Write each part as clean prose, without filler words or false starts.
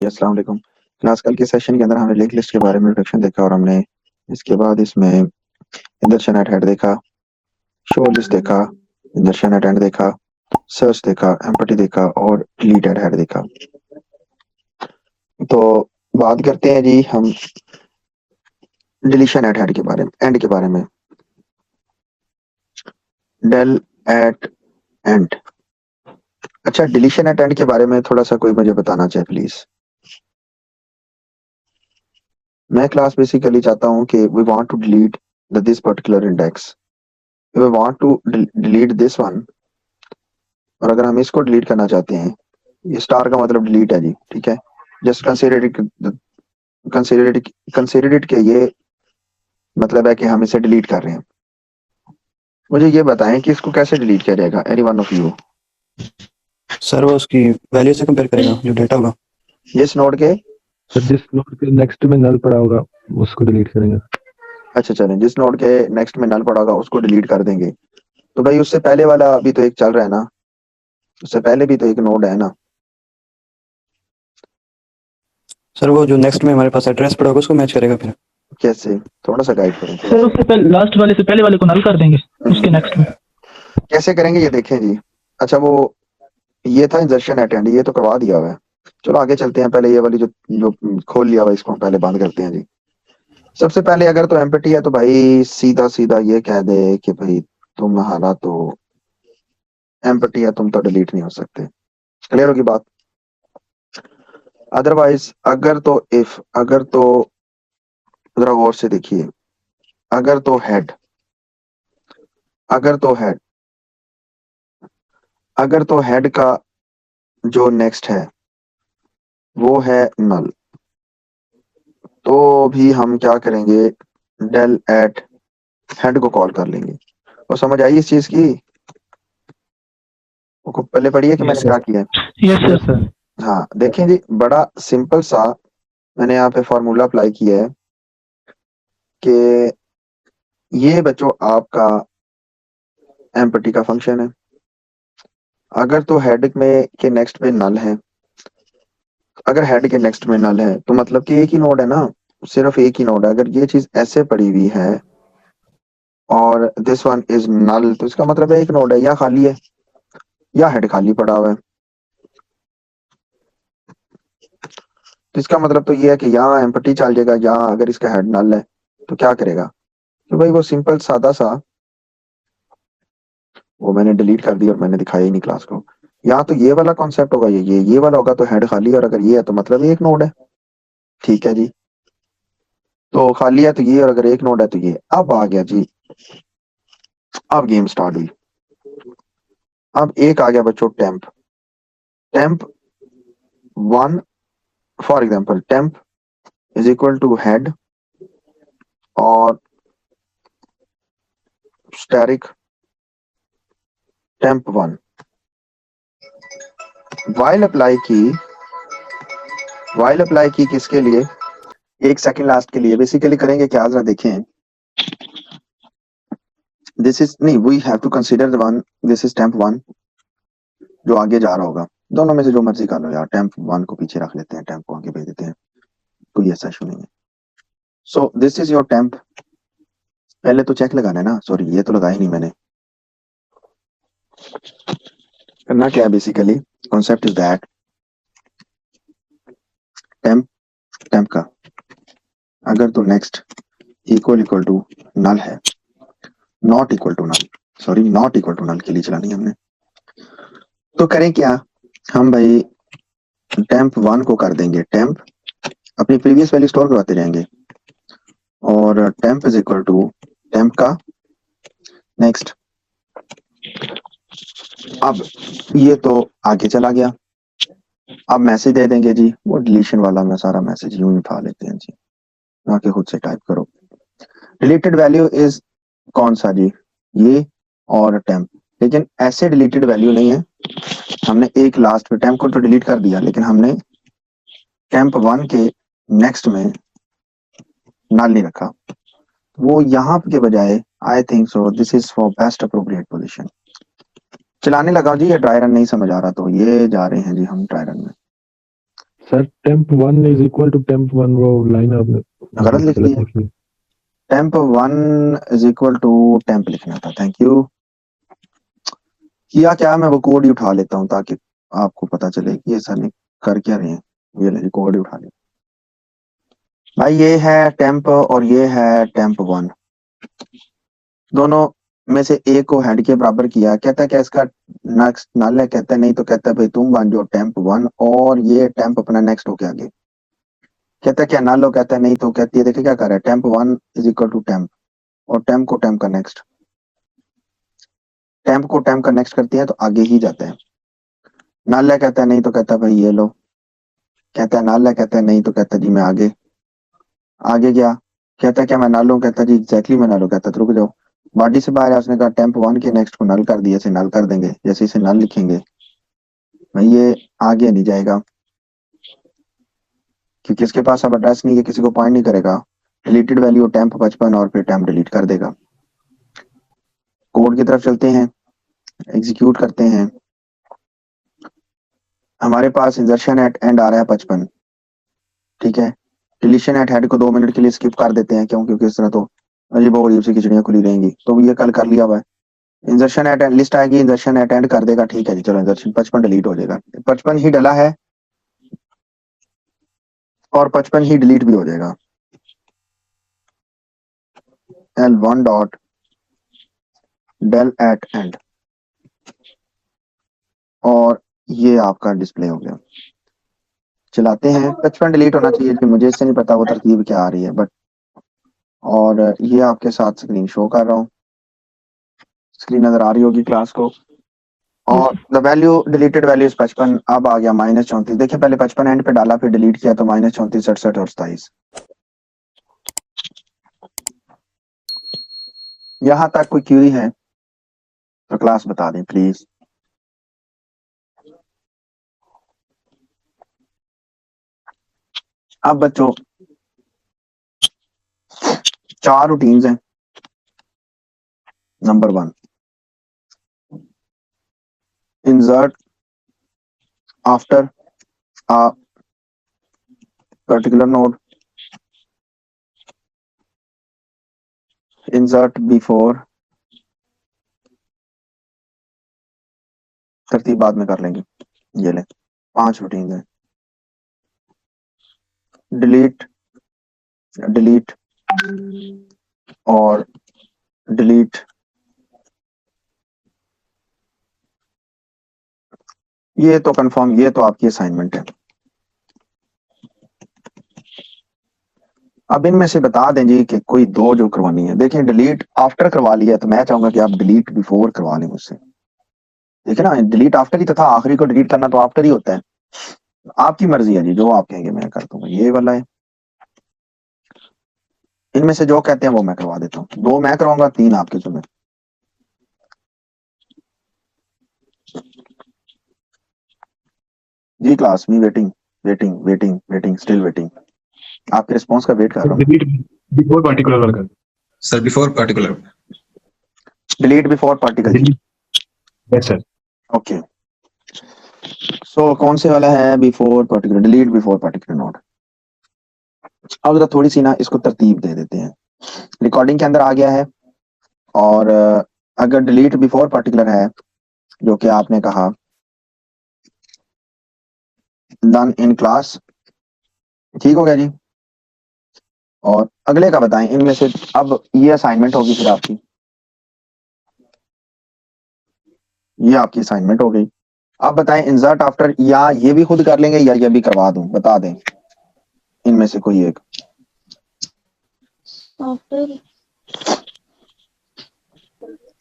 अस्सलाम वालेकुम। क्लास कल के सेशन के अंदर हमने लिंक लिस्ट के बारे में इंट्रोडक्शन देखा और हमने इसके बाद इसमें इंदर्शन एट हेड देखा, शो लिस्ट देखा, इंदर्शन एट एंड देखा, सर्च देखा, एम्पटी देखा और डिलीट एट हेड देखा। तो बात करते हैं जी हम डिलीशन एट हेड के बारे में, एंड के बारे में। Del at end. अच्छा, डिलीशन एट एंड के बारे में थोड़ा सा कोई मुझे बताना चाहे प्लीज। मैं क्लास बेसिकली चाहता हूँ कि we want to delete this particular index, we want to delete this one, और अगर हम इसको डिलीट करना चाहते हैं, ये स्टार का मतलब डिलीट है जी, ठीक है। Just consider it, consider it के ये मतलब है कि हम इसे डिलीट कर रहे हैं। मुझे ये बताएं कि इसको कैसे डिलीट किया जाएगा, any one of you. Sir वो उसकी वैल्यू से कंपेयर करेगा जो डेटा होगा। जिस नोड के सर जिस नोड के नेक्स्ट में नल पड़ा होगा उसको डिलीट करेंगे। अच्छा चलें, जिस नोड के नेक्स्ट में नल पड़ा होगा उसको डिलीट कर देंगे। तो भाई उससे पहले वाला अभी तो एक चल रहा है ना, उससे पहले भी तो एक नोड है ना। सर वो जो नेक्स्ट में हमारे पास एड्रेस पड़ा होगा उसको मैच करेगा फिर। कैसे, थोड़ा सा गाइड करें थोड़ा सर सा। उससे पहले लास्ट वाले से पहले वाले को नल कर देंगे उसके नेक्स्ट में। कैसे करेंगे ये देखें जी। अच्छा, वो ये था इंजर्शन अटेंड, ये तो करवा दिया हुआ है। चलो आगे चलते हैं, पहले ये वाली जो जो खोल लिया हुआ है इसको हम पहले बंद करते हैं जी। सबसे पहले अगर तो एम्पटी है तो भाई सीधा सीधा ये कह दे कि भाई तुम्हारा तो एम्पटी है, तुम तो डिलीट नहीं हो सकते। क्लियर होगी बात। अदरवाइज अगर तो इफ, अगर तो जरा गौर से देखिए, अगर तो हेड, अगर तो हेड, अगर तो हेड का जो नेक्स्ट है वो है नल, तो भी हम क्या करेंगे, डेल एट हेड को कॉल कर लेंगे। और समझ आई इस चीज की, वो पहले पढ़िए कि मैंने क्या किया है। Yes sir. हाँ देखें जी, बड़ा सिंपल सा मैंने यहाँ पे फॉर्मूला अप्लाई किया है कि ये बच्चों आपका एम्पटी का फंक्शन है। अगर तो हेड में के नेक्स्ट पे नल है, अगर हेड के नेक्स्ट में नल है तो मतलब कि एक ही नोड है ना, सिर्फ एक ही नोड है। अगर ये चीज ऐसे पड़ी हुई है और दिस वन इज नल, तो इसका मतलब है एक नोड है, या खाली है या हेड खाली पड़ा हुआ है। तो इसका मतलब तो ये है कि यहाँ एम्पटी चल जाएगा, यहाँ अगर इसका हेड नल है तो क्या करेगा। तो भाई वो सिंपल सादा सा, वो मैंने डिलीट कर दिया और मैंने दिखाया ही नहीं क्लास को। यहाँ तो ये वाला कॉन्सेप्ट होगा, ये वाला होगा तो हेड खाली, और अगर ये है तो मतलब ये एक नोड है। ठीक है जी, तो खाली है तो ये, और अगर एक नोड है तो ये। अब आ गया जी, अब गेम स्टार्ट हुई। अब एक आ गया बच्चों temp, temp one, for example temp is equal to head और asterisk temp one. While apply की, वाइल अप्लाई की किसके लिए, एक सेकंड लास्ट के लिए। बेसिकली करेंगे क्या, जरा देखें। दिस इज नहीं, we have to consider the one, this is temp one जो आगे जा रहा होगा। दोनों में से जो मर्जी कर लो यार, टेम्प वन को पीछे रख लेते हैं, टेम्प को आगे भेज देते हैं, कोई ऐसा इशू नहीं है। So this is your temp. पहले तो चेक लगाना है ना, सॉरी ये तो लगाया नहीं मैंने। करना क्या है basically, concept is that temp, temp का अगर तो नेक्स्ट इक्वल टू नल है, not equal to null, sorry not equal to null के लिए चलानी है हमने। तो करें क्या, हम भाई टेम्प वन को कर देंगे टेम्प, अपनी प्रीवियस वैल्यू स्टोर करवाते जाएंगे, और temp is equal to temp का नेक्स्ट। अब ये तो आगे चला गया, अब मैसेज दे देंगे जी, वो डिलीशन वाला मैं सारा मैसेज यूं ही उठा लेते हैं जी, आके खुद से टाइप करो। डिलीटेड वैल्यू इज कौन सा जी, ये और टेम्प, लेकिन ऐसे डिलीटेड वैल्यू नहीं है। हमने एक लास्ट पे टेम्प को तो डिलीट कर दिया, लेकिन हमने टेम्प वन के नेक्स्ट में नल नहीं रखा। वो यहाँ के बजाय I think so this is for best appropriate position. चलाने लगा जी, ये ड्राई रन नहीं समझ आ रहा तो ये जा रहे हैं जी हम ड्राई रन में। Sir temp1 is equal to temp1 वो लाइन आपने गलत लिख दी है। लिखी है। temp1 is equal to temp लिखना था। Thank you. किया क्या, मैं वो कोड ही उठा लेता हूँ ताकि आपको पता चले कि ये सर ने कर क्या रहे हैं। ये ले कोड ही उठा ले भाई। ये है टेम्प और ये है temp1। दोनों में से एक को हेड के बराबर किया। कहता है क्या इसका नेक्स्ट नल है? कहता है नहीं। तो कहता है भाई तुम बन जाओ temp1 और ये टेम्प अपना नेक्स्ट हो के आगे। कहता है क्या नल हो? कहता है नहीं। तो कहती है देखिए क्या कर रहा है, temp1 is equal to temp और टेम्प को टेम्प का नेक्स्ट, टेम्प को टेम्प का नेक्स्ट करती है तो आगे ही जाता है। नल है? कहता है नहीं। तो कहता है भाई ये लो। कहता है नल है? कहता है नहीं। तो कहता है जी मैं आगे आगे गया। कहता है क्या मैं नल हूँ? कहता है जी एग्जैक्टली मैं नल हूँ। कहता है तो रुक जाओ, बॉडी से बाहर है। उसने कहा temp1 के नेक्स्ट को नल कर दिया, इसे नल कर देंगे। जैसे इसे नल लिखेंगे भाई ये आगे नहीं जाएगा क्योंकि इसके पास अब एड्रेस नहीं है, किसी को पॉइंट नहीं करेगा। डिलीटेड वैल्यू temp55 और फिर टेम्प डिलीट कर देगा। कोड की तरफ चलते हैं, एग्जीक्यूट करते हैं। हमारे पास इंजर्शन एट एंड आ रहा है 55, ठीक है। डिलीशन एट हेड को 2 मिनट के लिए स्किप कर देते हैं, क्यों? क्योंकि इस तरह तो अजीब अजीब सी खिचड़ियां खुली रहेंगी। तो ये कल कर लिया हुआ है। इंजर्शन एट एंड लिस्ट आएगी, इंजर्शन एट एंड कर देगा, ठीक है जी। चलो इंजर्शन 55 डिलीट हो जाएगा। 55 ही डला है और 55 ही डिलीट भी हो जाएगा। L1 dot del at and और ये आपका डिस्प्ले हो गया। चलाते हैं। 55 डिलीट होना चाहिए कि मुझे इससे नहीं पता वो तरतीब क्या आ रही है, बट और ये आपके साथ स्क्रीन शो कर रहा हूँ। स्क्रीन नजर आ रही होगी क्लास को। और the value deleted value is 55। अब आ गया -34। देखिए पहले 55 एंड पे डाला, फिर डिलीट किया तो -34, 67 और 27। यहां तक कोई क्यूरी है तो क्लास बता दें प्लीज। अब बच्चों 4 रूटीन्स हैं। Number 1, insert after a particular node, insert before, तरतीब बाद में कर लेंगे। ये ले 5 रूटीन है। डिलीट, डिलीट और डिलीट। ये तो कंफर्म, ये तो आपकी असाइनमेंट है। अब इनमें से बता दें जी कि कोई 2 जो करवानी है। देखिए डिलीट आफ्टर करवा लिया तो मैं चाहूंगा कि आप डिलीट बिफोर करवा लें मुझसे। देखिए ना, डिलीट आफ्टर ही तो था, आखिरी को डिलीट करना तो आफ्टर ही होता है। आपकी मर्जी है जी, जो आप कहेंगे मैं कर दूंगा। ये वाला है। इनमें से जो कहते हैं वो मैं करवा देता हूँ। 2 मैं करवाऊंगा, 3 आपके जुम्मे। जी क्लास मी waiting waiting waiting waiting still waiting. आपके रिस्पांस का वेट कर रहा हूँ। Before particular worker sir before particular. Delete before particle. Yes sir. Okay, so कौन से वाला है? Before particular, delete before particular node. अब जरा थोड़ी सी ना इसको तरतीब दे देते हैं। रिकॉर्डिंग के अंदर आ गया है और अगर डिलीट बिफोर पार्टिकुलर है जो कि आपने कहा डन इन क्लास, ठीक हो गया जी। और अगले का बताएं इनमें से। अब ये असाइनमेंट होगी फिर आपकी, ये आपकी असाइनमेंट हो गई। अब बताएं इंसर्ट आफ्टर, या ये भी खुद कर लेंगे या ये भी करवा दूं? बता दें इनमें से कोई एक।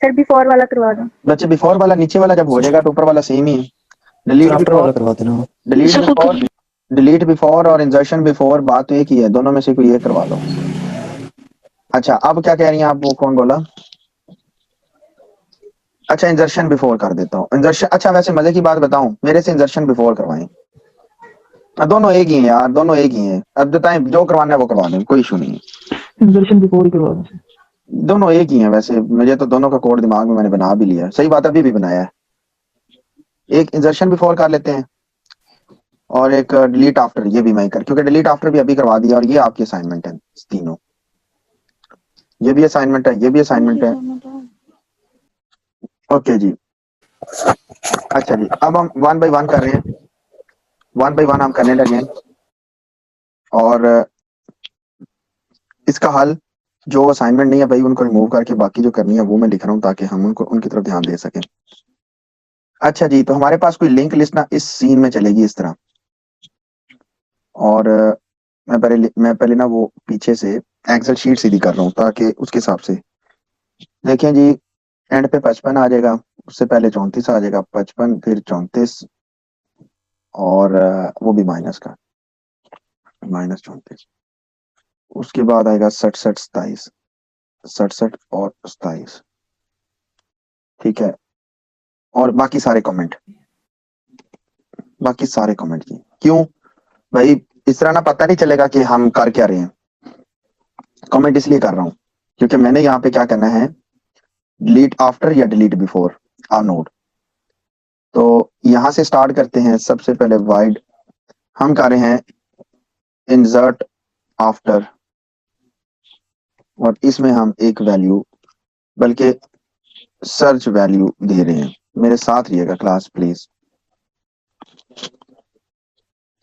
सर बिफोर वाला करवा दो। बच्चे बिफोर वाला नीचे वाला जब हो जाएगा तो ऊपर वाला सेम ही है। डिलीट आफ्टर वाला करवा देना। डिलीट बिफोर, डिलीट बिफोर और इंसर्शन बिफोर बात तो एक ही है, दोनों में से कोई एक करवा लो। अच्छा अब क्या कह रही हैं आप? वो कौन बोला? अच्छा इंसर्शन बिफोर कर देता हूँ। इंसर्शन, अच्छा वैसे मजे की बात बताऊं, मेरे से इंसर्शन बिफोर करवाएं। दोनों एक ही हैं यार, दोनों एक ही हैं। अब बताएं जो करवाना है वो करवा दें, कोई इशू नहीं है। इंजर्शन बिफोर ही करवा दो। दोनों एक ही हैं वैसे, मुझे तो दोनों का कोड दिमाग में मैंने बना भी लिया। सही बात, अभी भी बनाया है। एक इंसर्शन बिफोर कर लेते हैं और एक डिलीट आफ्टर, ये भी मैं ही कर, क्योंकि डिलीट आफ्टर भी अभी करवा दिया, और ये आपकी असाइनमेंट है तीनों, ये भी असाइनमेंट है, ये भी असाइनमेंट है। ओके जी, अच्छा जी, अब हम 1 बाय 1 कर रहे हैं, 1 बाय 1 हम करने लगे हैं, और इसका हल जो असाइनमेंट नहीं है भाई उनको रिमूव करके बाकी जो करनी है वो मैं लिख रहा हूँ, ताकि हम उनको उनकी तरफ ध्यान दे सकें। अच्छा जी, तो हमारे पास कोई लिंक लिस्ट ना इस सीन में चलेगी इस तरह, और मैं पहले ना वो पीछे से एक्सेल शीट सीधी कर रहा हूँ, ताकि उसके हिसाब से देखें जी। एंड पे 55 आ जाएगा, उससे पहले 34 आ जाएगा, 55 फिर 34, और वो भी माइनस का, -34, उसके बाद आएगा 67 27, 67 और 27, ठीक है। और बाकी सारे कमेंट जी, क्यों भाई, इस तरह ना पता नहीं चलेगा कि हम कर क्या रहे हैं। कमेंट इसलिए कर रहा हूँ क्योंकि मैंने यहाँ पे क्या करना है, डिलीट आफ्टर या डिलीट बिफोर आ नोड। तो यहां से स्टार्ट करते हैं, सबसे पहले वाइड हम कर रहे हैं इंसर्ट आफ्टर, और इसमें हम एक वैल्यू, बल्कि सर्च वैल्यू दे रहे हैं। मेरे साथ रहिएगा क्लास प्लीज,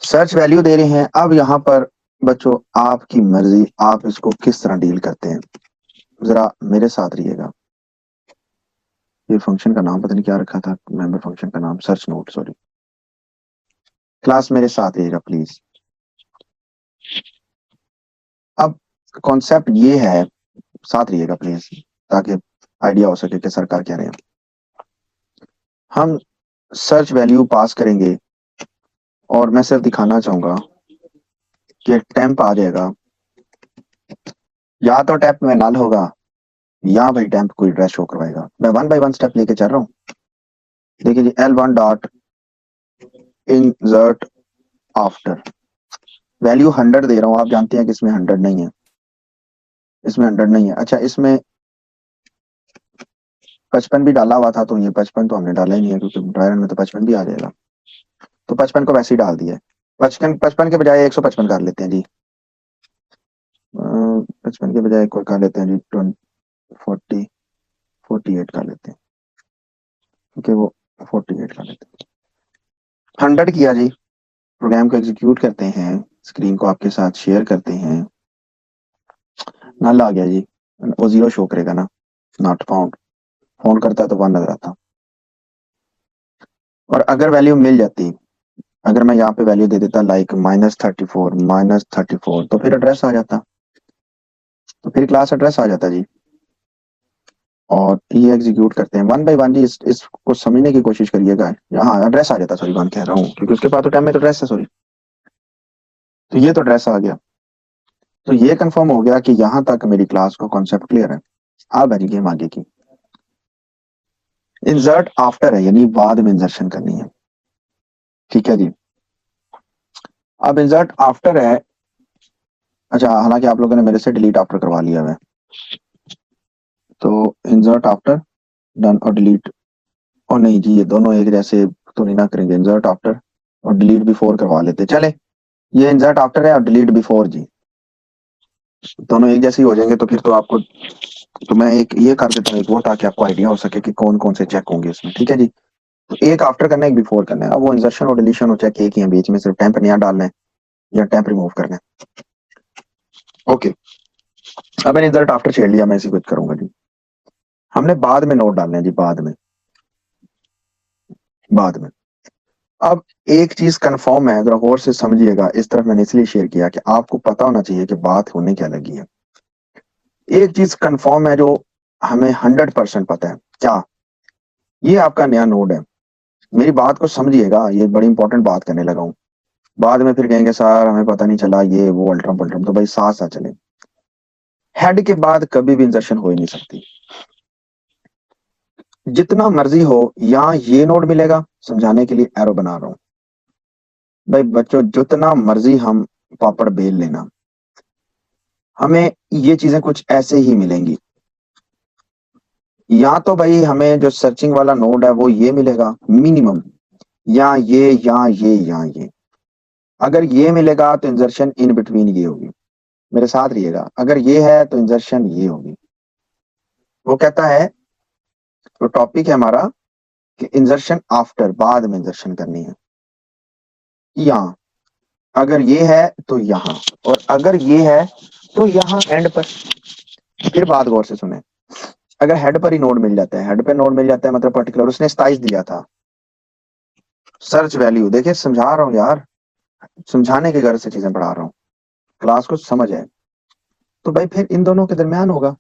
सर्च वैल्यू दे रहे हैं। अब यहाँ पर बच्चों आपकी मर्जी, आप इसको किस तरह डील करते हैं, जरा मेरे साथ रहिएगा। ये फंक्शन का नाम पता नहीं क्या रखा था, मेंबर फंक्शन का नाम सर्च नोट, सॉरी। क्लास मेरे साथ रहिएगा प्लीज। अब कॉन्सेप्ट ये है, साथ रहिएगा प्लीज, ताकि आइडिया हो सके कि सरकार क्या रहे हैं। हम सर्च वैल्यू पास करेंगे, और मैं सिर्फ दिखाना चाहूंगा कि टेम्प आ जाएगा, या तो टेम्प में नल होगा, या भाई टेम्प कोई एड्रेस शो करवाएगा। मैं 1 बाय 1 स्टेप लेके चल रहा हूँ। देखिए जी, L1 dot insert after, value 100 दे रहा हूँ। आप जानते हैं कि इसमें 100 नहीं है, इसमें 100 नहीं है। अच्छा, इसमें 55 भी डाला हुआ था, तो ये 55 तो हमने डाला ही नहीं है, क्योंकि ड्रायर में तो 55 भी आ जाएगा, तो 55 को वैसे ही डाल दिया है। 55 के बजाय 155 कर लेते हैं जी, 55 के बजाय कोई कर लेते हैं जी 48 कर लेते हैं, क्योंकि वो 48 कर लेते हैं। 100 किया जी, प्रोग्राम को एग्जीक्यूट करते हैं, स्क्रीन को आपके साथ शेयर करते हैं। नल आ गया जी, वो 0 शो करेगा ना, नॉट फाउंड, फोन करता है तो 1 नजर आता। और अगर वैल्यू मिल जाती, अगर मैं यहाँ पे वैल्यू दे देता लाइक -34, तो फिर एड्रेस आ जाता, तो फिर क्लास एड्रेस आ जाता जी। और ये एग्जीक्यूट करते हैं 1 बाय 1 जी, इसको समझने की कोशिश करिएगा। हाँ, एड्रेस आ जाता, सॉरी 1 कह रहा हूँ, क्योंकि उसके बाद तो टाइम में तो एड्रेस है, सॉरी। तो ये तो एड्रेस आ गया, तो ये कंफर्म हो गया कि यहाँ तक मेरी क्लास को कॉन्सेप्ट क्लियर है। अब है जी गेम आगे की, इंसर्ट आफ्टर है, यानी बाद में इंसर्शन करनी है, ठीक है जी। अब इंसर्ट आफ्टर है, अच्छा, हालांकि आप लोगों ने मेरे से डिलीट आफ्टर करवा लिया है, तो इंसर्ट आफ्टर डन, और डिलीट, और नहीं जी, ये दोनों एक जैसे तो नहीं ना करेंगे, इंसर्ट आफ्टर और डिलीट बिफोर करवा लेते। चले, ये इंसर्ट आफ्टर है और डिलीट बिफोर जी, दोनों एक जैसे ही हो जाएंगे, तो फिर तो आपको, तो मैं एक ये कर देता हूँ एक वो, ताकि आपको आइडिया हो सके कि कौन कौन से चेक होंगे इसमें, ठीक है जी। तो एक आफ्टर करना है, एक बिफोर करना है। अब वो इंसर्शन और डिलीशन हो चेक एक ही है, बीच में सिर्फ टेम्प नया डालना है या टेम्प रिमूव करना है। ओके, अब मैंने इंसर्ट आफ्टर छेड़ लिया, मैं इसी कुछ करूंगा जी। हमने बाद में नोट डालना है जी, बाद में। अब एक चीज कंफर्म है, जरा गौर से समझिएगा, इस तरफ मैंने इसलिए शेयर किया कि आपको पता होना चाहिए कि बात होने क्या लगी है। एक चीज कंफर्म है जो हमें 100% पता है, क्या, ये आपका नया नोड है। मेरी बात को समझिएगा, ये बड़ी इंपॉर्टेंट बात करने लगा हूं। बाद में फिर कहेंगे सर हमें पता नहीं चला, ये वो अल्ट्रम पल्ट्रम, तो भाई साथ साथ चले। हेड के बाद कभी भी इंसर्शन हो ही नहीं सकती, जितना मर्जी हो। यहाँ ये नोड मिलेगा, समझाने के लिए एरो बना रहा हूं भाई बच्चों, जितना मर्जी हम पापड़ बेल लेना, हमें ये चीजें कुछ ऐसे ही मिलेंगी। या तो भाई हमें जो सर्चिंग वाला नोड है वो ये मिलेगा मिनिमम, या ये, या ये, या ये। अगर ये मिलेगा तो इंजर्शन इन बिटवीन ये होगी, मेरे साथ रहिएगा, अगर ये है तो इंजर्शन ये होगी। वो कहता है, तो टॉपिक है हमारा कि इंजर्शन आफ्टर, बाद में इंजर्शन करनी है। यहाँ अगर ये है तो यहाँ, और अगर ये है तो यहाँ एंड पर। फिर बात गौर से सुने, अगर हेड पर ही नोड मिल जाता है, हेड पे नोड मिल जाता है मतलब पर्टिकुलर उसने 27 दिया था, सर्च वैल्यू, देखिए समझा रहा हूँ यार, समझाने के घर से चीजें पढ़ा रहा हूँ, क्लास को समझ है, तो भाई फिर इन दोनों के दरमियान होगा,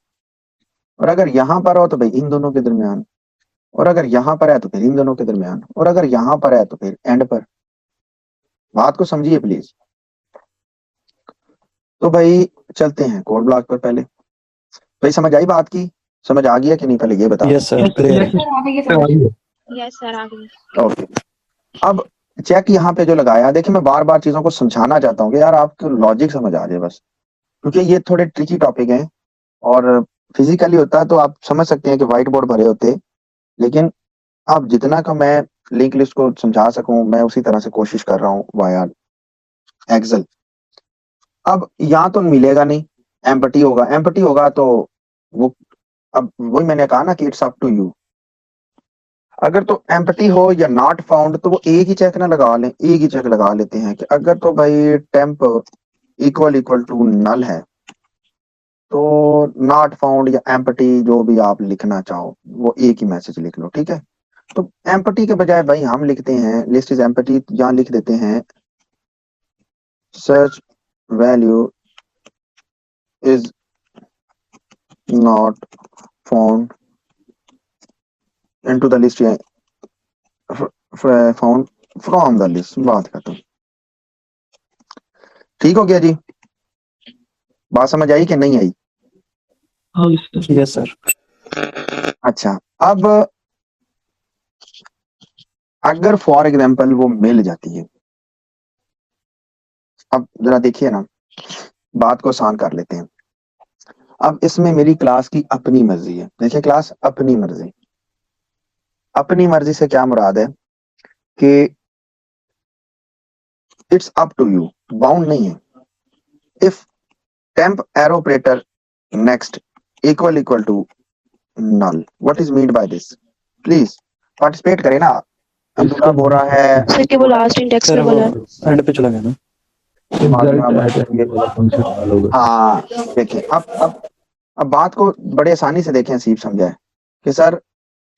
और अगर यहां पर हो तो भाई इन दोनों के दरमियान, और अगर यहां पर है तो फिर इन दोनों के दरमियान, और अगर यहां पर है तो फिर एंड पर। बात को समझिए प्लीज। तो भाई चलते हैं कोड ब्लॉक पर। पहले भाई समझ आई बात की, समझ आ गया कि नहीं, पहले ये बता। यस सर, क्लियर है। यस सर आ गई। ओके, अब चेक यहाँ पे जो लगाया, देखिए मैं बार बार चीजों को समझाना चाहता हूँ कि यार आपको लॉजिक समझ आ जाए बस, क्योंकि ये थोड़े ट्रिकी टॉपिक हैं, और फिजिकली होता है तो आप समझ सकते हैं कि व्हाइट बोर्ड भरे होते, लेकिन अब जितना का मैं लिंक लिस्ट को समझा सकूं मैं उसी तरह से कोशिश कर रहा हूँ वाया एक्सेल। अब यहाँ तो मिलेगा नहीं, एम्पटी होगा, एम्पटी होगा तो वो, अब वही मैंने कहा ना कि इट्स अप टू यू। अगर तो एम्पटी हो या नॉट फाउंड तो वो एक ही चेक ना लगा लें, एक ही चेक लगा लेते हैं कि अगर तो भाई टेम्प इक्वल टू नल है तो नॉट फाउंड या एम्पटी जो भी आप लिखना चाहो वो एक ही मैसेज लिख लो, ठीक है। तो एम्पटी के बजाय भाई हम लिखते हैं लिस्ट इज एम्पटी, यहाँ लिख देते हैं search value is not found into the list, found from the list, बात खत्म। ठीक हो गया जी, बात समझ आई कि नहीं आई? हाँ सर। Yes sir. अच्छा, अब अगर फॉर एग्जाम्पल वो मिल जाती है, अब जरा देखिए ना, बात को आसान कर लेते हैं। अब इसमें मेरी क्लास की अपनी मर्जी है, देखिए क्लास अपनी मर्जी, अपनी मर्जी से क्या मुराद है कि it's up to you, bound नहीं है। If temp arrow operator next equal to null, what is mean by this? Please participate करें ना। अब्दुल्ला बोल रहा है सर के वो लास्ट इंडेक्स सर पे वो बोला है। एंड पे चला गया ना। हाँ देखिए, अब बात को बड़े आसानी से देखें, सीप समझाए कि सर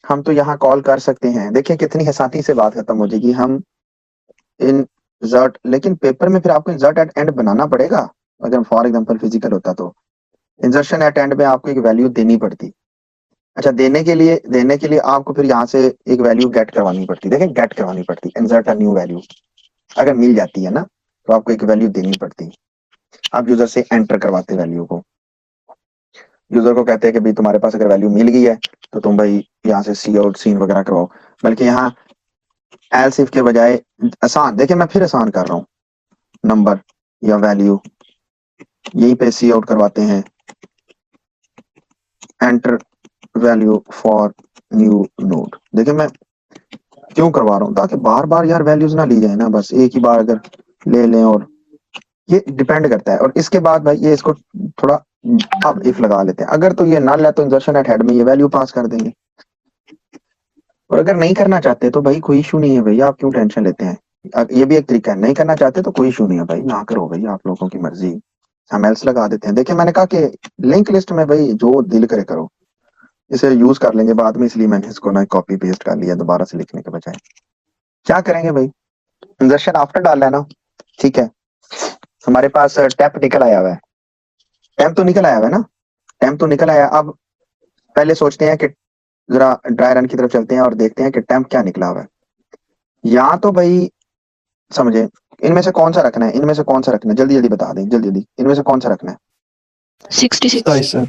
हम तो यहाँ कॉल कर सकते हैं, देखिए कितनी आसानी से बात खत्म हो जाएगी। हम इन जर्ट, लेकिन पेपर में फिर आपको इंसर्ट एट एंड बनाना पड़ेगा। अगर फॉर एग्जांपल फिजिकल होता तो इंसर्शन एट एंड में आपको एक वैल्यू देनी पड़ती। अच्छा, देने के लिए आपको फिर यहाँ से एक वैल्यू गेट करवानी पड़ती, देखिए गेट करवानी पड़ती, इंसर्ट अ न्यू वैल्यू। अगर मिल जाती है ना तो आपको एक वैल्यू देनी पड़ती, आप यूजर से एंटर करवाते वैल्यू को, यूजर को कहते हैं कि भाई तुम्हारे पास अगर वैल्यू मिल गई है तो तुम भाई यहाँ से सी आउट सीन वगैरह करवाओ। बल्कि यहाँ एल्स इफ के बजाय आसान, देखिए मैं फिर आसान कर रहा हूँ, नंबर या वैल्यू यहीं पे सी आउट करवाते हैं, enter value for new node. देखिए मैं क्यों करवा रहा हूँ, ताकि बार बार यार वैल्यूज ना ली जाए ना, बस एक ही बार अगर ले लें, और ये डिपेंड करता है। और इसके बाद भाई ये इसको थोड़ा अब इफ लगा लेते हैं, अगर तो ये नल है तो इंसर्शन एट हेड में ये वैल्यू पास कर देंगे, और अगर नहीं करना चाहते तो भाई कोई इशू नहीं है भैया, आप क्यों टेंशन लेते हैं। ये भी एक तरीका है, नहीं करना चाहते तो कोई इशू नहीं है भाई, ना करो भाई, आप लोगों की मर्जी, हम एल्स लगा देते हैं। देखिए मैंने कहा कि लिंक लिस्ट में भाई जो दिल करे करो, इसे यूज कर लेंगे बाद में, इसलिए मैंने इसको ना कॉपी पेस्ट कर लिया दोबारा से लिखने के बजाय। क्या करेंगे भाई, इंजर्शन आफ्टर डालना है ना, ठीक है। हमारे पास टैप निकल आया हुआ है, टैप तो निकल आया हुआ है ना, टैप तो निकल आया। अब पहले सोचते हैं कि जरा ड्राई रन की तरफ चलते हैं और देखते हैं कि टैम्प क्या निकला हुआ है। यहाँ तो भाई समझे, इनमें से कौन सा रखना है, इनमें से कौन सा रखना है, जल्दी जल्दी बता दें, जल्दी जल्दी, इनमें से कौन सा रखना है? 66 सर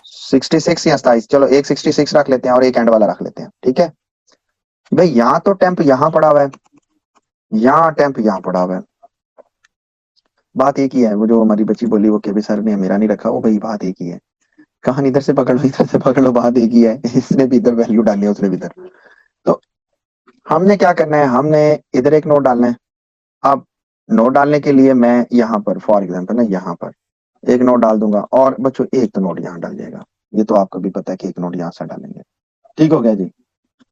66 या 27, चलो एक 66 रख लेते हैं और एक एंड वाला रख लेते हैं, ठीक है भाई। यहाँ तो टेम्प यहाँ पड़ा हुआ है, यहाँ टेम्प यहाँ पड़ा हुआ है, बात एक ही है। वो जो हमारी बच्ची बोली वो के सर ने मेरा नहीं रखा, वो भाई बात एक ही है, कहानी इधर से पकड़ लो इधर से पकड़ लो, बात एक ही है। इसने भी इधर वैल्यू डाली है, उसने भी इधर। तो हमने क्या करना है, हमने इधर एक नोट डालना है। अब नोट डालने के लिए मैं यहाँ पर फॉर एग्जाम्पल ना यहाँ पर एक नोट डाल दूंगा और बच्चों एक तो नोट यहाँ डाल जाएगा। ये तो आपको भी पता है कि एक नोट यहाँ से डालेंगे। ठीक हो गया जी।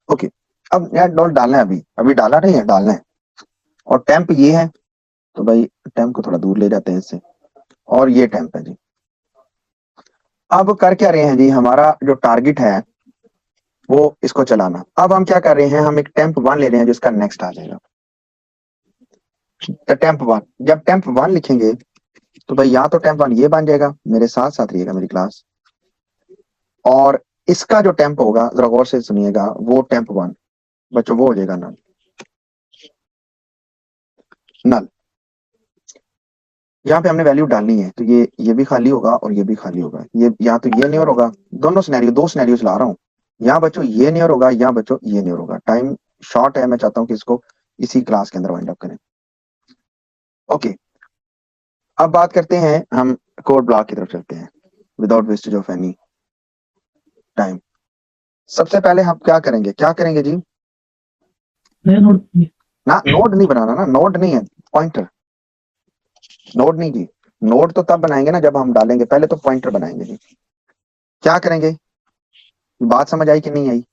ओके, अब यार नोट डालना है, अभी अभी डाला नहीं है, डालना है। और टेम्प ये है तो भाई टेम्प को थोड़ा दूर ले जाते हैं इससे, और ये टेम्प है जी। अब कर क्या रहे हैं जी, हमारा जो टारगेट है वो इसको चलाना। अब हम क्या कर रहे हैं, हम एक टेम्प 1 ले रहे हैं जिसका नेक्स्ट आ जाएगा टेम्प 1। जब टेम्प 1 लिखेंगे तो भाई यहाँ तो टेम्प 1 ये बन जाएगा, मेरे साथ साथ रहिएगा मेरी क्लास। और इसका जो टेम्प होगा जरा गौर से सुनिएगा, वो टेम्प 1 बच्चों वो हो जाएगा नल। नल यहाँ पे हमने वैल्यू डालनी है तो ये भी खाली होगा और ये भी खाली होगा। ये या तो ये नहीं होगा, दोनों सिनेरियो, दो सिनेरियो चला रहा हूँ। यहाँ बच्चों ये नहीं होगा, यहाँ बच्चों ये नहीं होगा। टाइम शॉर्ट है, मैं चाहता हूँ कि इसको इसी क्लास के अंदर वाइंड अप करें। ओके, अब बात करते हैं, हम कोड ब्लॉक की तरफ चलते हैं without wastage of any time. सबसे पहले हम क्या करेंगे जी, नया नोट ना नोड नहीं बनाना, ना नोड नहीं है, पॉइंटर। नोड नहीं जी, नोड तो तब बनाएंगे ना जब हम डालेंगे, पहले तो पॉइंटर बनाएंगे जी। क्या करेंगे, बात समझ आई कि नहीं आई?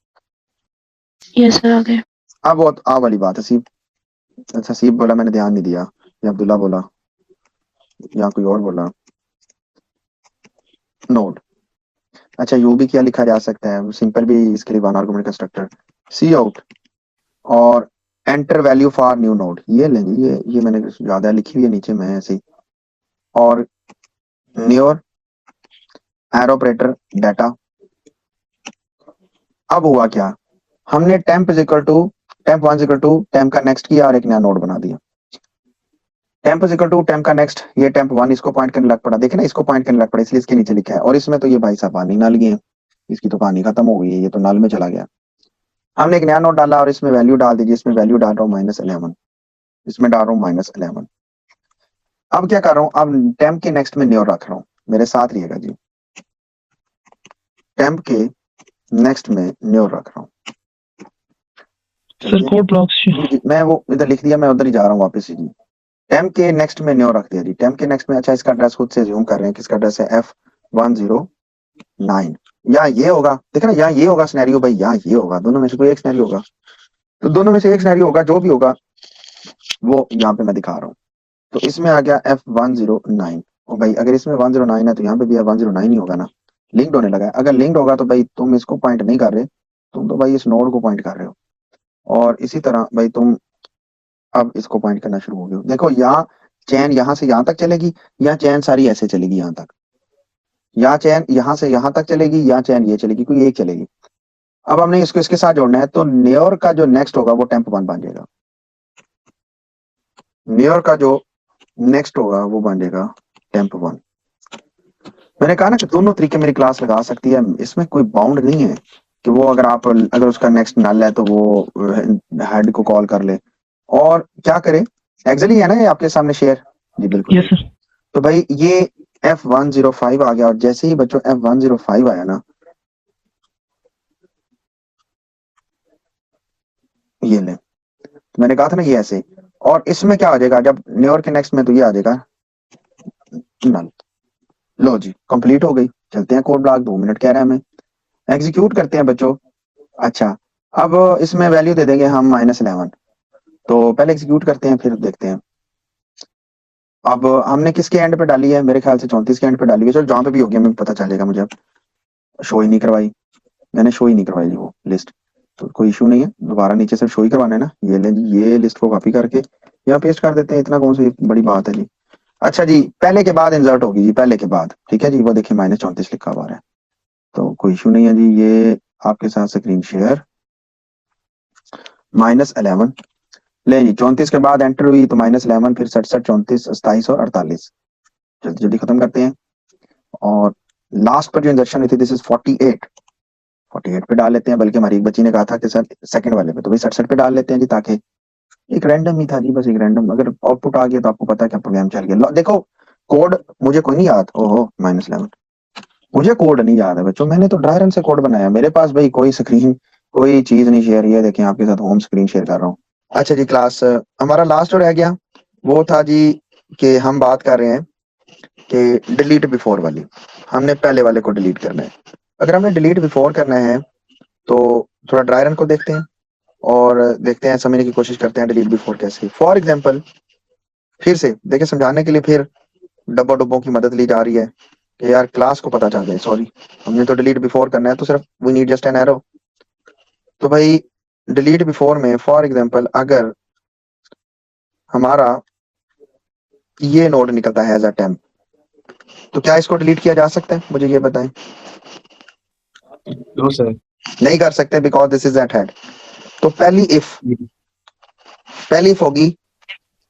यस सर आ गए। अब वो आ वाली बात है सीप। अच्छा सीप बोला, मैंने ध्यान नहीं दिया, या अब्दुल्ला बोला या कोई और बोला। नोड, अच्छा यू भी क्या लिखा जा सकता है, सिंपल भी इसके लिए वन आर्गुमेंट कंस्ट्रक्टर सी आउट और enter value for new node. ये लेंगे, ये मैंने ज्यादा लिखी हुई है नीचे में ऐसे ही। और न्योर एरो ऑपरेटर डाटा। अब हुआ क्या, हमने temp equal to temp 1 equal to temp का नेक्स्ट किया और एक नया नोड बना दिया। टेम्प इक्वल टू टेम्प का नेक्स्ट, ये टेम्प 1 इसको पॉइंट करने लग पड़ा, देखे ना इसको पॉइंट करने लग पड़ा, इसलिए इसके नीचे लिखा है। और इसमें तो ये भाई साहब पानी नल गए, इसकी तो कहानी खत्म हो गई है, ये तो नल में चला गया। हमने एक नया नोड डाला और इसमें वैल्यू डाल दीजिए, इसमें वैल्यू डाल रहा हूँ -11, इसमें डाल रहा हूँ -11। अब क्या कर रहा हूँ, अब टेम्प के नेक्स्ट में न्योर रख रहा हूँ, मेरे साथ रहिएगा जी। टेम्प के नेक्स्ट में न्योर रख रहा हूँ। सर कोड ब्लॉक्स मैं वो इधर लिख दिया, मैं उधर ही जा रहा हूँ वापस ही जी। टेम्प के नेक्स्ट में न्योर रख दिया जी। टेम्प के नेक्स्ट में, अच्छा इसका एड्रेस खुद से ज्यूम कर रहे हैं, किसका एड्रेस है F109। या ये होगा, देखा ना, या ये होगा सिनेरियो भाई, या ये होगा, दोनों में से कोई एक सिनेरियो होगा। तो दोनों में से एक सिनेरियो होगा, जो भी होगा वो यहाँ पे मैं दिखा रहा हूँ। तो इसमें आ गया F109। और भाई अगर इसमें 109 है तो यहाँ पे भी 109 ही होगा ना, लिंक्ड होने लगा है। अगर लिंक्ड होगा तो भाई तुम इसको पॉइंट नहीं कर रहे, तुम तो भाई इस नोड को पॉइंट कर रहे हो। और इसी तरह भाई तुम अब इसको पॉइंट करना शुरू हो गए हो। देखो यहाँ चैन यहाँ से यहाँ तक चलेगी, या चैन सारी ऐसे चलेगी यहाँ तक, या चैन यहाँ से यहाँ तक चलेगी, या चैन ये चलेगी, कोई एक चलेगी। अब हमने इसको इसके साथ जोड़ना है, तो न्योर का जो नेक्स्ट होगा वो टेम्प 1 बन जाएगा। न्योर का जो नेक्स्ट होगा वो बन जाएगा टेम्प 1। मैंने कहा ना कि दोनों तरीके मेरी क्लास लगा सकती है, इसमें कोई बाउंड नहीं है कि वो अगर उसका नेक्स्ट नल है तो वो हेड को कॉल कर ले और क्या करे। एक्चुअली है ना ये आपके सामने शेयर जी, बिल्कुल। Yes sir. तो भाई ये F105 आ गया, और जैसे ही बच्चों F105 आया ना, ये ले, तो मैंने कहा था ना ये ऐसे। और इसमें क्या आ जाएगा, जब न्योर के नेक्स्ट में तो ये आ जाएगा नल। लो जी कंप्लीट हो गई। चलते हैं कोड ब्लॉक, 2 मिनट कह रहे हैं हमें, एग्जीक्यूट करते हैं बच्चों। अच्छा अब इसमें वैल्यू दे देंगे हम -11। तो पहले एग्जीक्यूट करते हैं फिर देखते हैं। अब हमने किसके एंड पे डाली है, मेरे ख्याल से 34 के एंड पे डाली है। चलो जहाँ पे भी होगी हमें पता चलेगा। मुझे अब शो ही नहीं करवाई, मैंने शो ही नहीं करवाई वो लिस्ट, तो कोई इशू नहीं है, दोबारा नीचे से शो ही करवाना है ना। ये ले जी, ये लिस्ट को कॉपी करके यहाँ पेस्ट कर देते हैं, इतना कौन सी बड़ी बात है जी। अच्छा जी, पहले के बाद इंसर्ट होगी जी, पहले के बाद, ठीक है जी। वो देखिए -34 लिखा हुआ है, तो कोई इशू नहीं है जी। ये आपके साथ स्क्रीन शेयर -11 ले जी। 34 के बाद एंटर हुई तो -11, फिर 67, 34, 27 और 48। जल्दी जल्दी खत्म करते हैं। और लास्ट पर जो इंजेक्शन हुई थी, दिस इज 48 पे डाल लेते हैं। बल्कि हमारी एक बच्ची ने कहा था कि सर सेकंड वाले पे, तो भाई 67 पे डाल लेते हैं जी, ताकि एक रैंडम ही था जी, बस एक रैंडम। अगर आउटपुट आ गया तो आपको पता है क्या प्रोग्राम चल गया। देखो कोड मुझे कोई नहीं याद, ओहो -11 मुझे कोड नहीं याद है बच्चों, मैंने तो ड्राई रन से कोड बनाया। मेरे पास भाई कोई स्क्रीन कोई चीज नहीं शेयर, ये देखें आपके साथ होम स्क्रीन शेयर कर रहा हूँ। अच्छा जी क्लास हमारा लास्ट और रह गया वो था जी कि हम बात कर रहे हैं कि डिलीट बिफोर वाली, हमने पहले वाले को डिलीट करना है। अगर हमने डिलीट बिफोर करना है तो थोड़ा ड्राई रन को देखते हैं और देखते हैं समझने की कोशिश करते हैं डिलीट बिफोर कैसे। फॉर एग्जाम्पल फिर से देखिए समझाने के लिए फिर डब्बों डब्बों की मदद ली जा रही है कि यार क्लास को पता चल जाए, सॉरी हमने तो डिलीट बिफोर करना है तो सिर्फ we need just an arrow. तो भाई डिलीट बिफोर में फॉर एग्जाम्पल अगर हमारा ये नोड निकलता है एज अ टेम्प, तो क्या इसको डिलीट किया जा सकता है, मुझे ये बताएं। No sir. नहीं कर सकते because this is at head. तो पहली इफ होगी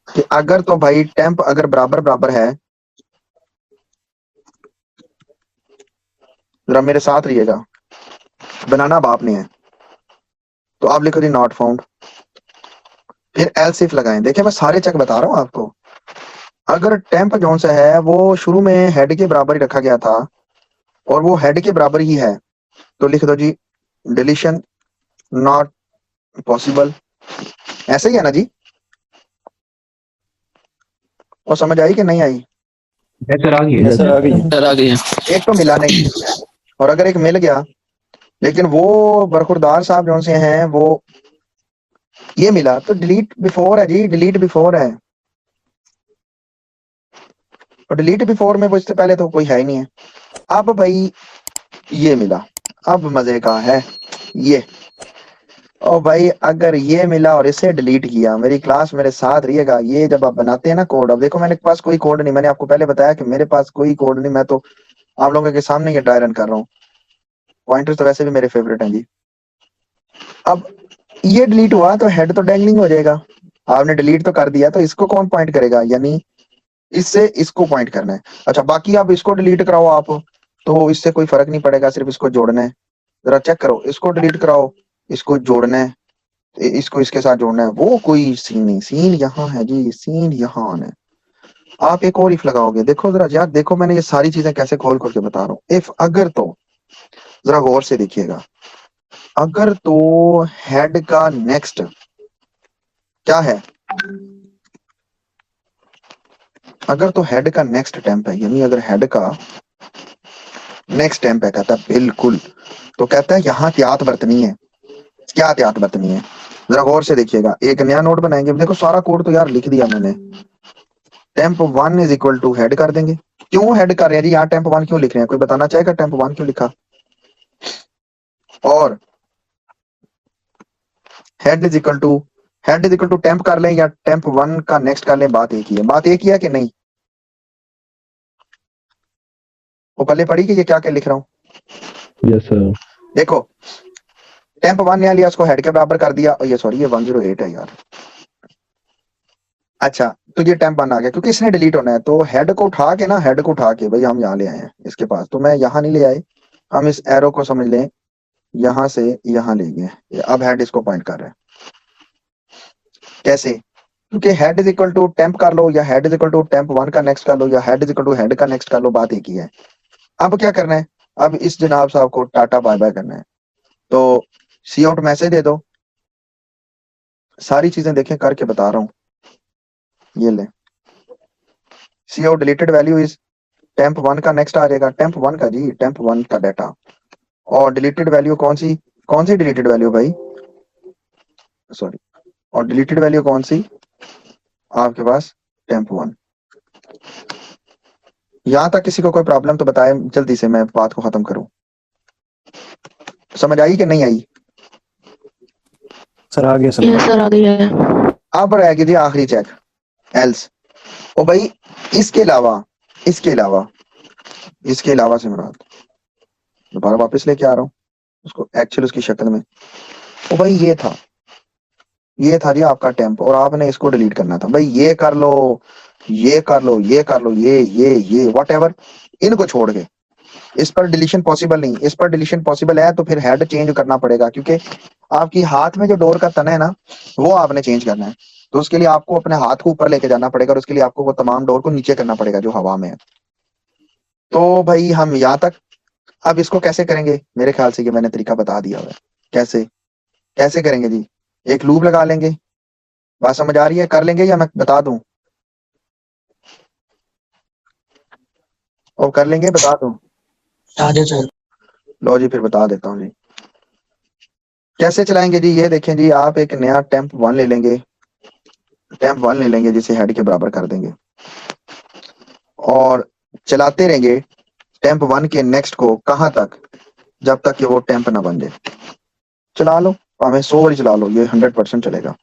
कि अगर तो भाई टेम्प अगर बराबर बराबर है, जरा मेरे साथ रहिएगा, बनाना अब आपने है, तो आप लिखो जी नॉट फाउंड, फिर एल्स इफ लगाएं। देखिए मैं सारे चेक बता रहा हूं आपको। अगर टेम्प जोन सा है वो शुरू में हेड के बराबर ही रखा गया था और वो हेड के बराबर ही है, तो लिख दो जी डिलीशन नॉट पॉसिबल। ऐसे ही है ना जी, और समझ आई कि नहीं आई? Yes, sir, आ गई यस सर, आ गई है। सर आ गई है। एक तो मिला नहीं, और अगर एक मिल गया लेकिन वो बरखुरदार साहब जो से हैं वो ये मिला, तो डिलीट बिफोर है जी, डिलीट बिफोर है। और डिलीट बिफोर में वो इससे पहले तो कोई है ही नहीं है। अब भाई ये मिला, अब मजे का है ये। और भाई अगर ये मिला और इसे डिलीट किया, मेरी क्लास मेरे साथ रहिएगा, ये जब आप बनाते हैं ना कोड, अब देखो मेरे पास कोई कोड नहीं, मैंने आपको पहले बताया कि मेरे पास कोई कोड नहीं, मैं तो आप लोगों के सामने ये ड्राई रन कर रहा हूँ। पॉइंटर्स तो वैसे भी मेरे फेवरेट हैं जी। अब ये डिलीट हुआ तो हेड तो डैंगलिंग हो जाएगा, आपने डिलीट तो कर दिया, तो इसको कौन पॉइंट करेगा, यानी इससे इसको पॉइंट करना है। अच्छा बाकी आप इसको डिलीट कराओ आप, तो इससे कोई फर्क नहीं पड़ेगा, सिर्फ इसको जोड़ना है। जरा चेक करो, इसको डिलीट कराओ, इसको जोड़ना है, इसको इसके साथ जोड़ना है, वो कोई सीन नहीं, सीन यहाँ है जी, सीन यहाँ है। आप एक और इफ लगाओगे, देखो जरा यार, देखो मैंने ये सारी चीजें कैसे खोल खोल के बता रहा हूँ। इफ अगर तो जरा गौर से देखिएगा, अगर तो हेड का नेक्स्ट क्या है, अगर तो हेड का नेक्स्ट टेम्प है, यानी अगर हेड का नेक्स्ट टेम्प है, कहता है बिल्कुल, तो कहता है यहाँ एहतियात बरतनी है। क्या एहतियात बरतनी है, जरा गौर से देखिएगा। एक नया नोट बनाएंगे, देखो सारा कोड तो यार लिख दिया मैंने। Temp one is equal to head कर देंगे। क्यों हेड कर रहे हैं जी, यहाँ टेम्प वन क्यों लिख रहे हैं, कोई बताना चाहेगा टेम्प वन क्यों लिखा? और head is equal to temp कर लें या टेम्प वन का नेक्स्ट कर लें, बात एक ही है, बात एक ही है कि नहीं? वो पहले पढ़ी कि ये क्या क्या लिख रहा हूँ? Yes, sir. देखो टेम्प वन ने लिया, उसको हेड के बराबर कर दिया, और ये सॉरी ये 108 है यार। अच्छा तो ये टेम्प वन आ गया, क्योंकि इसने डिलीट होना है, तो हेड को उठा के ना, हेड को उठा के भाई हम यहाँ ले आए हैं इसके पास, तो मैं यहाँ नहीं ले आए, हम इस एरो को समझ लें यहां से यहाँ ले गए, अब हेड इसको पॉइंट कर रहा है। कैसे? क्योंकि head is equal to temp कर लो या head is equal to temp one का नेक्स्ट कर लो या head is equal to head का नेक्स्ट कर लो, बात एक ही है। अब क्या करना है, अब इस जनाब साहब को टाटा बाय बाय करना है, तो सी आउट मैसेज दे दो। सारी चीजें देखें करके बता रहा हूँ, ये ले cout deleted value is temp one का नेक्स्ट आ जाएगा, टेम्प वन का जी, टेम्प वन का डाटा। और डिलीटेड वैल्यू कौन सी डिलीटेड वैल्यू भाई, सॉरी, और डिलीटेड वैल्यू कौन सी आपके पास, टेम्प वन। यहां तक किसी को कोई प्रॉब्लम तो बताए जल्दी से, मैं बात को खत्म करूं। समझ आई कि नहीं आई? सर आ गया सर। यस सर आ गई है। अब रहेगी जी आखिरी चेक, एल्स। ओ भाई इसके अलावा से मुराद, दोबारा वापस लेके आ रहा हूँ उसको एक्चुअल उसकी शक्ल में। ओ भाई ये था जी आपका टेम्प, और आपने इसको डिलीट करना था। भाई ये कर लो, ये कर लो, ये कर लो, ये वट एवर, इनको छोड़ के इस पर डिलीशन पॉसिबल नहीं। इस पर डिलीशन पॉसिबल है तो फिर हेड चेंज करना पड़ेगा, क्योंकि आपकी हाथ में जो डोर का तना है ना, वो आपने चेंज करना है, तो उसके लिए आपको अपने हाथ को ऊपर लेके जाना पड़ेगा, और उसके लिए आपको वो तमाम डोर को नीचे करना पड़ेगा जो हवा में है। तो भाई हम यहाँ तक, अब इसको कैसे करेंगे, मेरे ख्याल से ये मैंने तरीका बता दिया हुआ है। कैसे करेंगे जी, एक लूप लगा लेंगे, बात समझ आ रही है, कर लेंगे या मैं बता दूं? और कर लेंगे, बता दो। आगे सर। लो जी फिर बता देता हूँ जी कैसे चलाएंगे जी। ये देखें जी, आप एक नया टेम्प 1 ले लेंगे, टेम्प 1 ले लेंगे जिसे हेड के बराबर कर देंगे और चलाते रहेंगे टेम्प 1 के नेक्स्ट को कहां तक, जब तक कि वो टेम्प ना बन जाए। चला लो, हमें 100 बार चला लो, ये 100% चलेगा।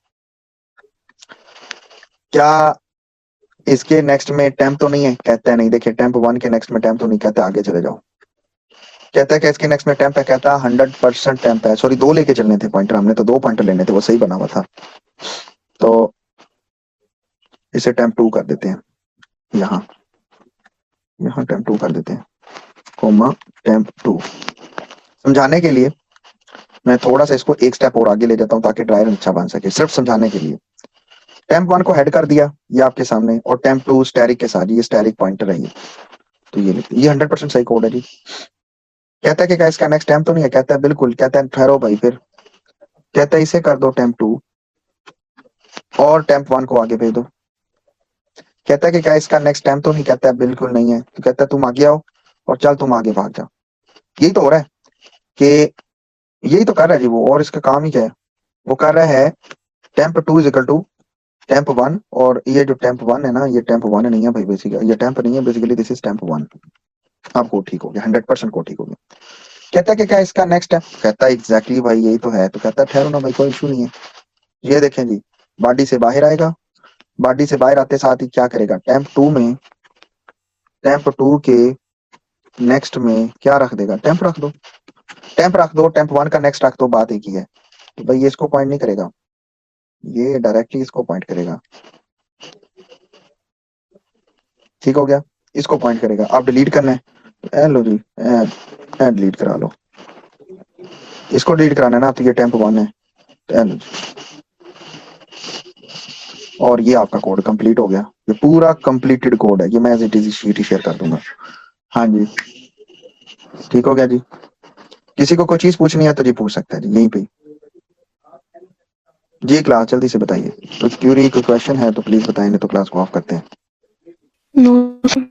क्या इसके नेक्स्ट में टेम्प तो नहीं है? कहता है नहीं। देखिए टेम्प 1 के नेक्स्ट में टेम्प तो नहीं, कहता है आगे चले जाओ। कहता है कि इसके नेक्स्ट में टेम्प है, कहता है 100% टेम्प है। सॉरी 2 लेके चलने थे पॉइंटर, हमने तो 2 पॉइंटर लेने थे, वो सही बना हुआ था। तो इसे टेम्प 2 कर देते हैं, यहाँ टेम्प 2 कर देते हैं, कोमा टेम्प 2। समझाने के लिए मैं थोड़ा सा इसको एक स्टेप और आगे ले जाता हूँ ताकि ड्रायर अच्छा बन सके, सिर्फ समझाने के लिए। टेम्प 1 को हेड कर दिया, ये आपके सामने, और टेम्प 2 स्टैरिक के साथ, ये स्टैरिक पॉइंटर है ये। तो ये लिखते, ये 100% सही कोड है जी। कहता है कि क्या इसका नेक्स्ट टेम्प तो नहीं है? कहता है बिल्कुल। कहता है ठहरो भाई, फिर कहता है इसे कर दो टेम्प 2 और टेम्प 1 को आगे भेज दो। कहता है कि क्या इसका नेक्स्ट टेम्प तो नहीं? कहता है बिल्कुल नहीं है। तो कहता है तुम आगे आओ और चल तुम आगे भाग जाओ। यही तो हो रहा है कि यही तो कर रहा है जी वो, और इसका काम ही क्या है? वो कर रहा है temp 2 is equal to temp 1, और ये जो टेम्प 1 है ना, ये टेम्प 1 नहीं है भाई, बेसिकली ये टेम्प नहीं है, बेसिकली दिस इज टेम्प 1। आपको ठीक हो गया, 100% को ठीक हो गया। कहता है कि क्या इसका नेक्स्ट टेम्प? कहता है एग्जैक्टली भाई यही तो है। तो कहता है ठहरो ना भाई, कोई इशू नहीं है। ये देखें जी, बॉडी से बाहर आएगा, बॉडी से बाहर आते साथ ही क्या करेगा, टेम्प 2 में, टेम्प 2 के नेक्स्ट में क्या रख देगा? टेम्प रख दो, टेम्प रख दो, टेम्प 1 का नेक्स्ट रख दो, बात एक ही है। तो भाई ये इसको पॉइंट नहीं करेगा, ये डायरेक्टली इसको पॉइंट करेगा। ठीक हो गया, इसको पॉइंट करेगा। आप डिलीट करना है, लो जी डिलीट करा लो। इसको डिलीट कराना है ना, तो ये टेम्प 1 है, लो जी। और ये आपका कोड कंप्लीट हो गया, ये पूरा कंप्लीटेड कोड है। ये मैं एज इट इज शीट ही शेयर कर दूंगा। हाँ जी ठीक हो गया जी। किसी को कोई चीज पूछनी है तो जी पूछ सकता है जी यहीं पे जी। क्लास जल्दी से बताइए, कुछ क्यूरी कोई क्वेश्चन है तो प्लीज बताएं, नहीं तो क्लास को ऑफ करते हैं। No, sir.